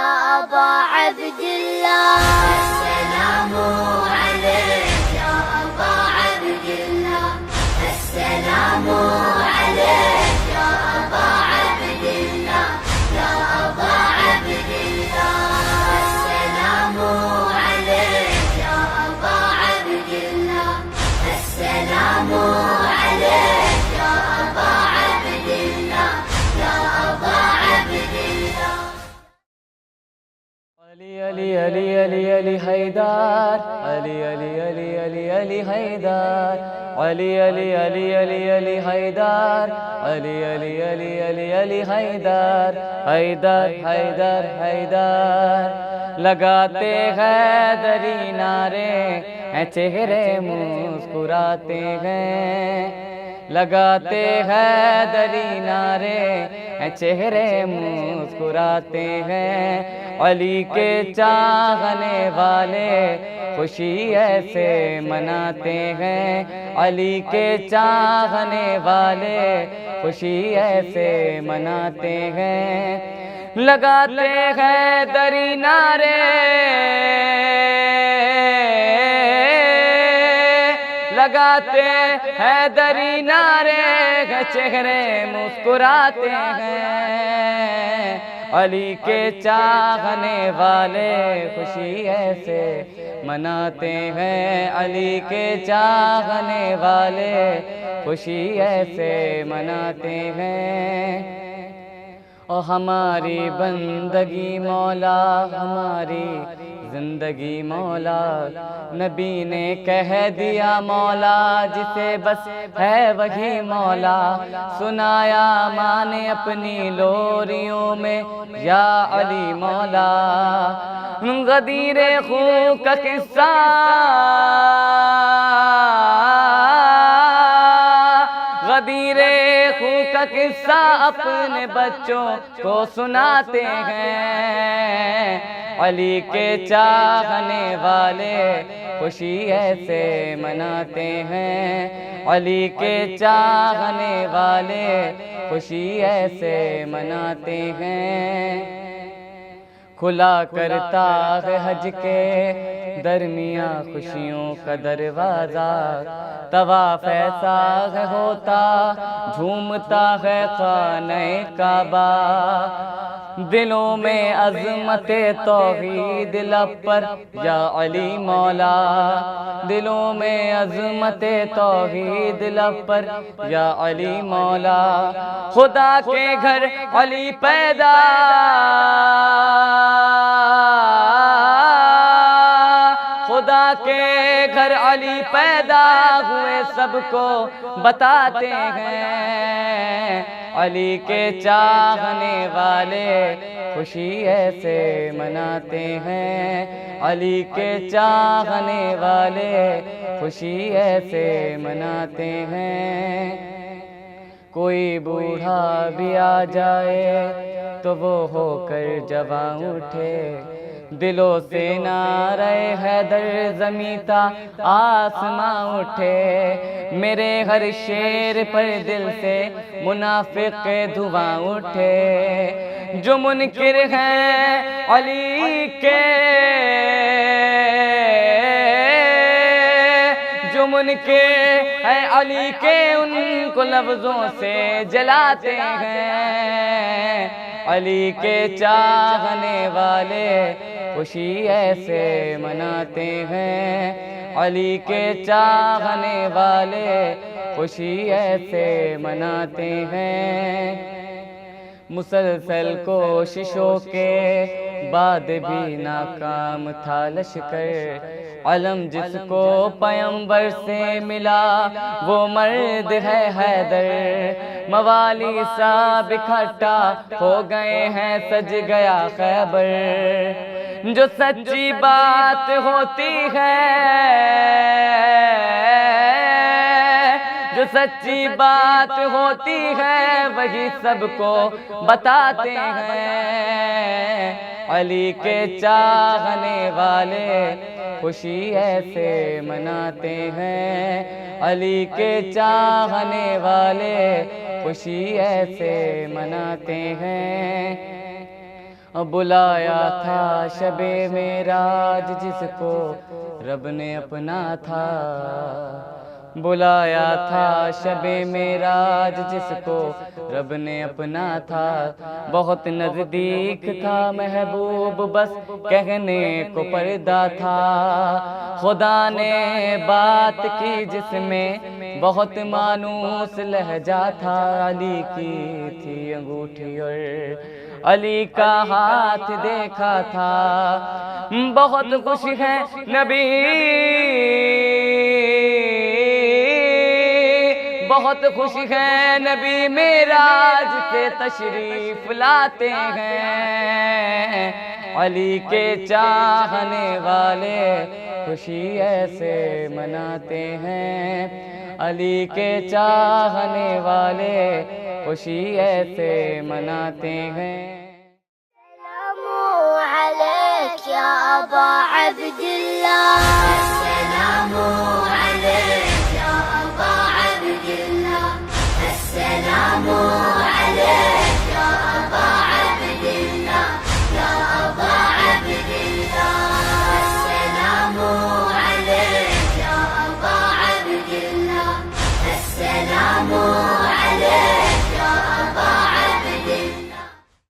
يا أبا عبد الله السلام عليك يا أبا عبد الله السلام عليك يا أبا عبد الله يا أبا عبد الله السلام عليك يا أبا عبد الله السلام عليك يا أبا عبد الله يا أبا عبد الله علی علی علی علی علی حیدر علی علی علی علی علی حیدر علی علی علی علی علی حیدر علی علی علی علی علی حیدر حیدر حیدر حیدر لگاتے حیدری نعرے ہیں چہرے مسکراتے ہیں لگاتے حیدری نعرے ہیں چہرے مسکراتے ہیں علی کے چاہنے والے خوشی ایسے مناتے ہیں علی کے چاہنے والے خوشی ایسے مناتے ہیں لگاتے ہیں دری نعرے لگاتے ہیں دری نعرے چہرے مسکراتے ہیں علی کے چاہنے والے خوشی ایسے مناتے ہیں علی کے چاہنے والے خوشی ایسے مناتے ہیں اور ہماری بندگی مولا ہماری زندگی مولا نبی نے کہہ دیا مولا جسے بس ہے وہی مولا سنایا ماں نے اپنی لوریوں میں یا علی مولا غدیر خون کا قصہ غدیر خون کا قصہ اپنے بچوں کو سناتے ہیں علی کے چاہنے والے خوشی ایسے مناتے ہیں علی کے چاہنے والے خوشی ایسے مناتے ہیں کھلا کرتا ہے حج کے درمیاں خوشیوں کا دروازہ طواف ایسا ہے ہوتا جھومتا ہے خانہ کعبہ دلوں میں عظمت توحید لب پر یا علی مولا دلوں میں عظمت توحید لب پر یا علی مولا خدا کے گھر علی پیدا خدا کے گھر علی پیدا ہوئے سب کو بتاتے ہیں علی کے چاہنے والے خوشی ایسے مناتے ہیں علی کے چاہنے والے خوشی ایسے مناتے ہیں کوئی بوڑھا بھی آ جائے تو وہ ہو کر جواں اٹھے دلوں سے نعرہ حیدر زمیں تا آسماں اٹھے میرے ہر شعر پر دل سے منافق دھواں اٹھے جو منکر ہیں علی کے جو منکر ہیں علی کے ان کو لفظوں سے جلاتے ہیں علی کے چاہنے والے خوشی ایسے مناتے ہیں علی کے چاہنے والے خوشی ایسے مناتے ہیں مسلسل کوششوں کے بعد بھی ناکام تھا لشکر علم جس کو پیمبر سے ملا وہ مرد ہے حیدر موالی سب اکٹھا ہو گئے ہیں سج گیا خیبر جو سچی بات ہوتی ہے جو سچی بات ہوتی ہے وہی سب کو بتاتے ہیں علی کے چاہنے والے خوشی ایسے مناتے ہیں علی کے چاہنے والے خوشی ایسے مناتے ہیں بلایا تھا شب معراج جس کو رب نے اپنا تھا، بلایا تھا شب معراج جس کو رب نے اپنا تھا، بہت نزدیک تھا محبوب بس کہنے کو پردہ تھا، خدا نے بات کی جس میں بہت مانوس لہجہ تھا، علی کی تھی انگوٹھی اور علی کا ہاتھ دیکھا تھا، بہت خوش ہے نبی، بہت خوش ہیں نبی معراج سے تشریف لاتے ہیں، علی کے چاہنے والے خوشی ایسے مناتے ہیں، علی کے چاہنے والے خوشی ایسے مناتے ہیں۔ السلام عليك يا أبا عبد الله،